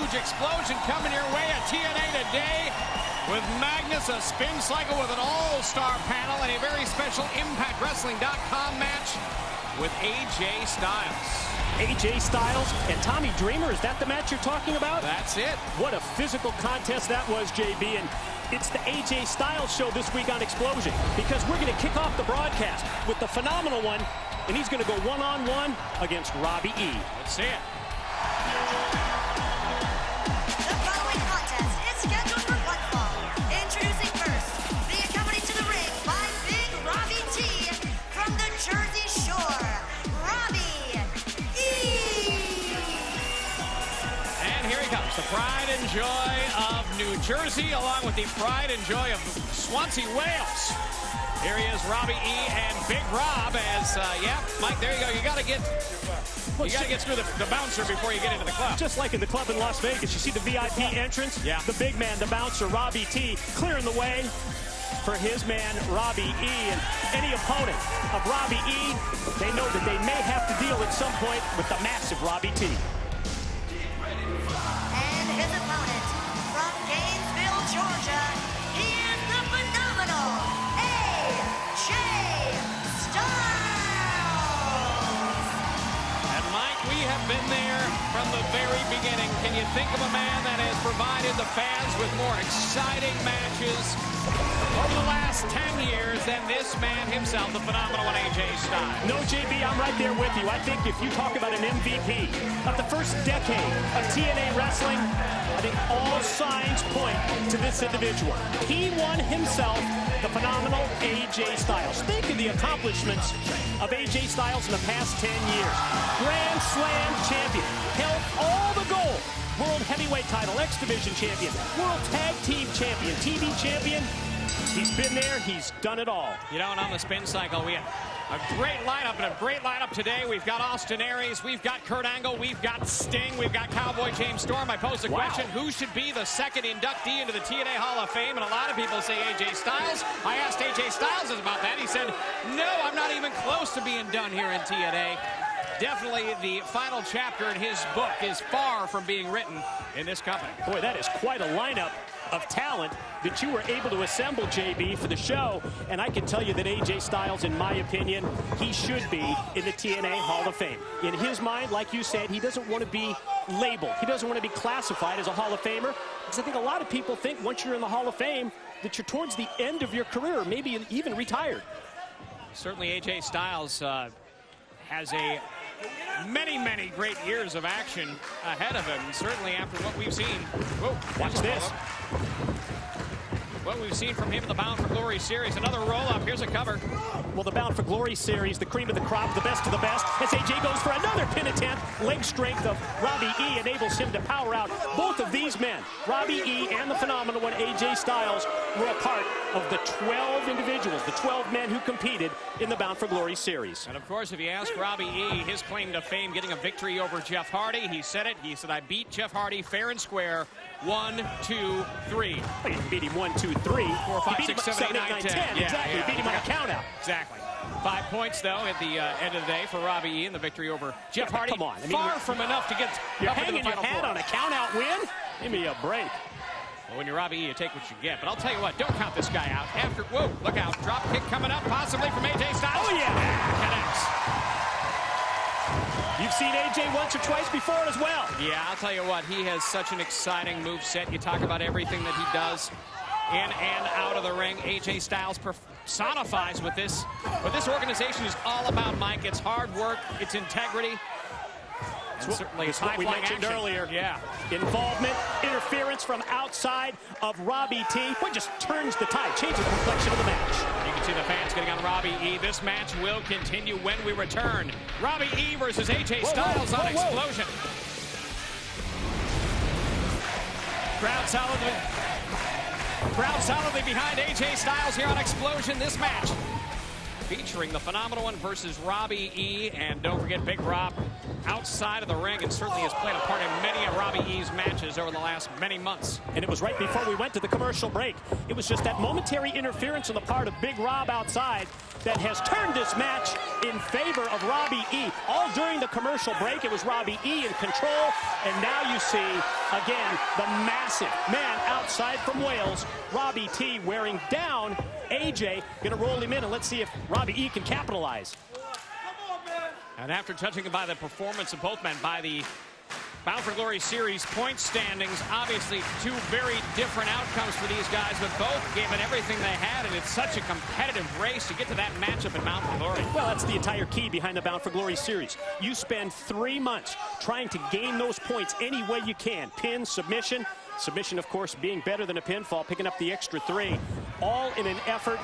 huge explosion coming your way at TNA today with Magnus, a spin cycle with an all-star panel, and a very special ImpactWrestling.com match with AJ Styles. AJ Styles and Tommy Dreamer, is that the match you're talking about? That's it. What a physical contest that was, JB, and it's the AJ Styles show this week on Xplosion, because we're going to kick off the broadcast with the phenomenal one, and he's going to go one-on-one against Robbie E. Let's see it. The following contest is scheduled for one fall. Introducing first, the accompanied to the ring by Big Robbie T from the Jersey Shore, Robbie E. And here he comes, the pride and joy of New Jersey, along with the pride and joy of Swansea, Wales. Here he is, Robbie E. and Big Rob, as, yeah, Mike, there you go. You got to get through the bouncer before you get into the club. Just like in the club in Las Vegas, you see the VIP entrance? Yeah. The big man, the bouncer, Robbie T, clearing the way for his man, Robbie E. And any opponent of Robbie E., they know that they may have to deal at some point with the massive Robbie T. And his opponent from Gainesville, Georgia, he is the phenomenal AJ Styles. And Mike, we have been there from the very beginning. Can you think of a man that has provided the fans with more exciting matches over the last 10 years than this man himself, the phenomenal one, AJ Styles? No, JB, I'm right there with you. I think if you talk about an MVP of the first decade of TNA wrestling, I think all signs point to this individual. He won himself the phenomenal AJ Styles. Think of the accomplishments of AJ Styles in the past 10 years. Grand Slam champion, held all the gold. World Heavyweight title, X Division champion, World Tag Team champion, TV champion. He's been there, he's done it all. You know, and on the spin cycle, we have a great lineup, and a great lineup today. We've got Austin Aries, we've got Kurt Angle, we've got Sting, we've got Cowboy James Storm. I posed the question, who should be the second inductee into the TNA Hall of Fame? And a lot of people say AJ Styles. I asked AJ Styles about that. He said, no, I'm not even close to being done here in TNA. Definitely the final chapter in his book is far from being written in this company. Boy, that is quite a lineup of talent that you were able to assemble, JB, for the show. And I can tell you that AJ Styles, in my opinion, he should be in the TNA Hall of Fame. In his mind, like you said, he doesn't want to be labeled. He doesn't want to be classified as a Hall of Famer, because I think a lot of people think once you're in the Hall of Fame that you're towards the end of your career, maybe even retired. Certainly AJ Styles has a many great years of action ahead of him. Certainly after what we've seen. Whoa, watch this. What we've seen from him in the Bound for Glory series. Another roll-up. Here's a cover. Well, the Bound for Glory series, the cream of the crop, the best of the best, as AJ goes for another pin attempt. Leg strength of Robbie E enables him to power out both of these men. Robbie E and the phenomenal one, AJ Styles, were a part of the 12 individuals, the 12 men who competed in the Bound for Glory series. And of course, if you ask Robbie E, his claim to fame, getting a victory over Jeff Hardy, he said it. He said, I beat Jeff Hardy fair and square. 1, 2, 3. Well, you didn't beat him 1, 2, 3. 4, 5, 6, 7, 8, 9, 10. Yeah, exactly. Yeah. Beat him on a count out. Exactly. 5 points, though, at the end of the day for Robbie E in the victory over Jeff Hardy. Come on. I mean, far from enough to get you're up into hanging the your final hat four. on a count out win? Give me a break. Well, when you're Robbie E, you take what you get. But I'll tell you what, don't count this guy out. After, whoa, look out. Drop kick coming up, possibly from AJ Styles. Oh, yeah. Connects. You've seen AJ once or twice before as well. Yeah, I'll tell you what, he has such an exciting move set. You talk about everything that he does in and out of the ring. AJ Styles personifies what this organization is all about, Mike. It's hard work, it's integrity. And certainly it's what we mentioned earlier. Yeah. Involvement, interference from outside of Robbie T. What just turns the tide, changes the complexion of the match. You can see the fans getting on Robbie E. This match will continue when we return. Robbie E versus AJ Styles on Xplosion. Crowd solidly behind AJ Styles here on Xplosion. This match featuring the Phenomenal One versus Robbie E. And don't forget Big Rob outside of the ring, and certainly has played a part in many of Robbie E.'s matches over the last many months. And it was right before we went to the commercial break. It was just that momentary interference on the part of Big Rob outside that has turned this match in favor of Robbie E. All during the commercial break, it was Robbie E. in control. And now you see, again, the massive man outside from Wales, Robbie T, wearing down AJ. Going to roll him in, and let's see if Robbie E. can capitalize. And after touching by the performance of both men, by the Bound for Glory Series point standings, obviously two very different outcomes for these guys, but both gave it everything they had, and it's such a competitive race to get to that matchup in Bound for Glory. Well, that's the entire key behind the Bound for Glory Series. You spend 3 months trying to gain those points any way you can. Pin, submission. Submission, of course, being better than a pinfall, picking up the extra 3, all in an effort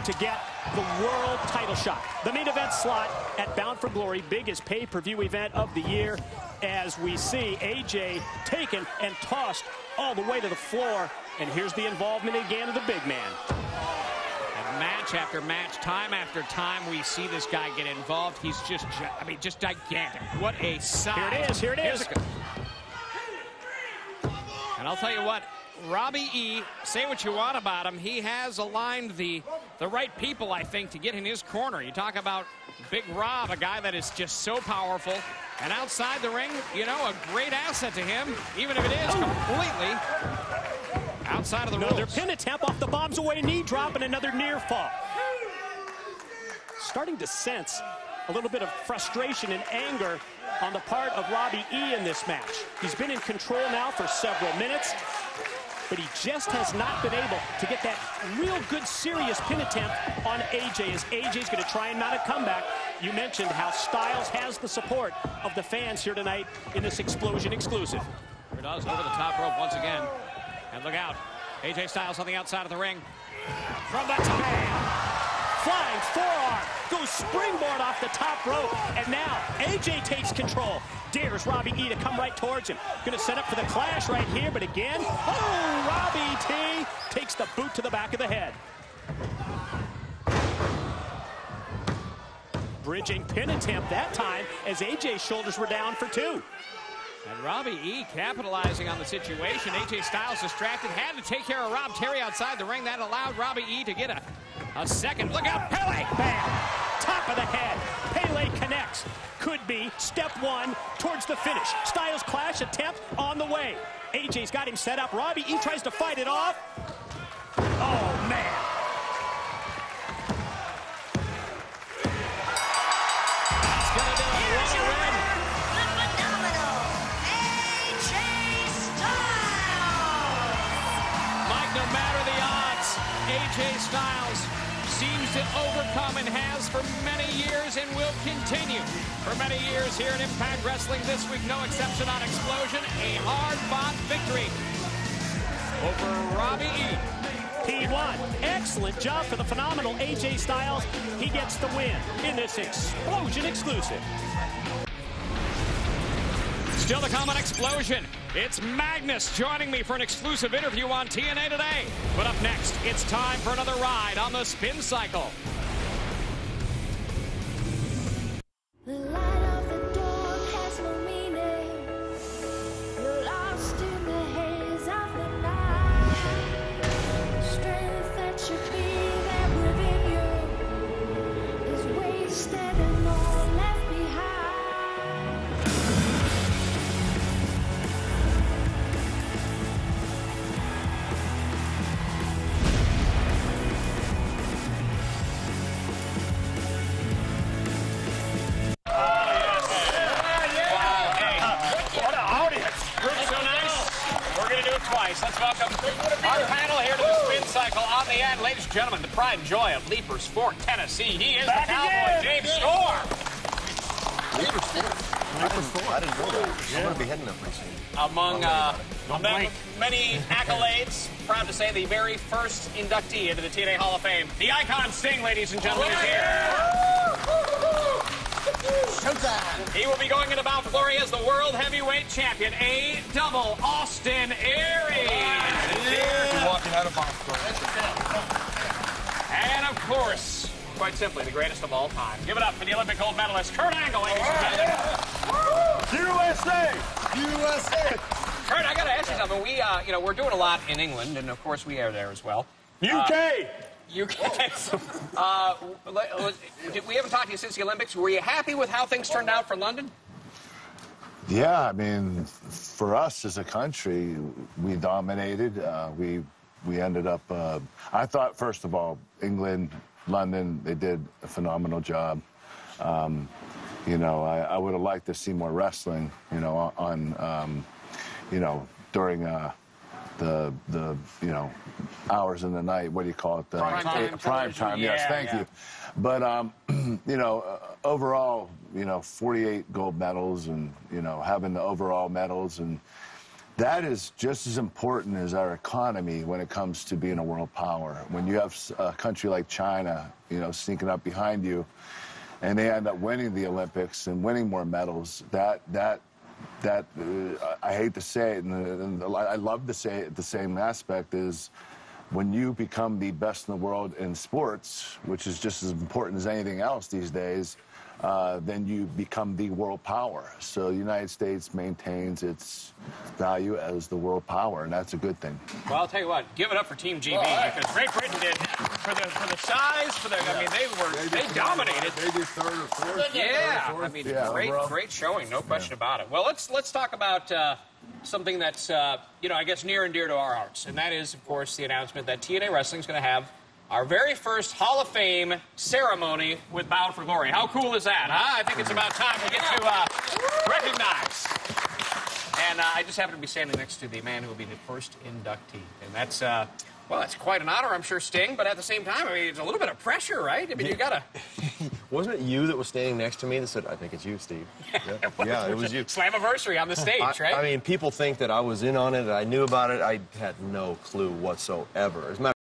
to get the world title shot. The main event slot at Bound for Glory, biggest pay-per-view event of the year, as we see AJ taken and tossed all the way to the floor. And here's the involvement again of the big man. And match after match, time after time, we see this guy get involved. He's just, I mean, just gigantic. What a size. Here it is, here it is. And I'll tell you what, Robbie E., say what you want about him, he has aligned the right people, I think, to get in his corner. You talk about Big Rob, a guy that is just so powerful. And outside the ring, you know, a great asset to him, even if it is completely outside of the rules. Another pin attempt off the bombs away knee drop, and another near fall. Starting to sense a little bit of frustration and anger on the part of Robbie E. in this match. He's been in control now for several minutes, but he just has not been able to get that real good, serious pin attempt on AJ, as AJ's going to try and mount a comeback. You mentioned how Styles has the support of the fans here tonight in this Xplosion exclusive. Here does, over the top rope once again. And look out, AJ Styles on the outside of the ring. From the top. Flying forearm, goes springboard off the top rope, and now AJ takes control. Dares Robbie E. to come right towards him. Going to set up for the clash right here, but again, oh, Robbie T. takes the boot to the back of the head. Bridging pin attempt that time, as AJ's shoulders were down for 2. And Robbie E. capitalizing on the situation. AJ Styles distracted, had to take care of Rob Terry outside the ring. That allowed Robbie E. to get a second. Look out, Pele! Bam! Top of the head. Pele connects. Could be step 1 towards the finish. Styles clash attempt on the way. AJ's got him set up. Robbie E. tries to fight it off. Oh, man. That's gonna do it. Here's What a your win. winner, the phenomenal AJ Styles. Mike, no matter the odds, AJ Styles seems to overcome, and has for many years, and will continue for many years here in Impact Wrestling. This week, no exception on Xplosion. A hard-fought victory over Robbie E. P1. Excellent job for the phenomenal AJ Styles. He gets the win in this Xplosion exclusive. Still to come on Xplosion. It's Magnus joining me for an exclusive interview on TNA today. But up next, it's time for another ride on the spin cycle. The light of the dawn has no meaning. You're lost in the haze of the night. Strength that should be there within you is wasted and all left behind. Let's welcome our panel here to the spin cycle. On the end, ladies and gentlemen, the pride and joy of Leapers Fort, Tennessee. He is the Cowboy, James Storm. Leapers Fort? I didn't know that. I'm going to be heading there pretty soon. Among many accolades, proud to say the very first inductee into the TNA Hall of Fame. The Icon Sting, ladies and gentlemen, is here. Showtime! He will be going into Bound for Glory as the World Heavyweight Champion, A. Double Austin Aries. You're walking out of Bound for Glory. And of course, quite simply, the greatest of all time. Give it up for the Olympic gold medalist, Kurt Angle, ladies and gentlemen. USA! USA! Kurt, I got to ask you something. We, we're doing a lot in England, and of course we are there as well. UK! UK. We haven't talked to you since the Olympics. Were you happy with how things turned out for London? Yeah, I mean, for us as a country, we dominated. We ended up, I thought, first of all, England, London, they did a phenomenal job. You know, I would have liked to see more wrestling, you know, on, you know, during the hours in the night. What do you call it? Prime time. Yes, thank you. But you know, overall, you know, 48 gold medals, and you know, having the overall medals, and that is just as important as our economy when it comes to being a world power. When you have a country like China, you know, sneaking up behind you, and they end up winning the Olympics and winning more medals, that I hate to say it, and I love to say it, the same aspect is when you become the best in the world in sports, which is just as important as anything else these days, then you become the world power. So the United States maintains its value as the world power, and that's a good thing. Well, I'll tell you what, give it up for Team GB, because Great Britain did, for the size, I mean, they dominated. They did third or fourth. Yeah, I mean, great showing, no question about it. Well, let's talk about something that's, you know, I guess near and dear to our hearts, and that is, of course, the announcement that TNA Wrestling is going to have our very first Hall of Fame ceremony with Bound for Glory. How cool is that, huh? I think it's about time we get to recognize. And I just happen to be standing next to the man who will be the first inductee. And that's, well, it's quite an honor, I'm sure, Sting, but at the same time, I mean, it's a little bit of pressure, right? I mean, you gotta... Wasn't it you that was standing next to me that said, I think it's you, Steve? Yeah, it was you. Slammiversary on the stage, right? I mean, people think that I was in on it, that I knew about it. I had no clue whatsoever. As a matter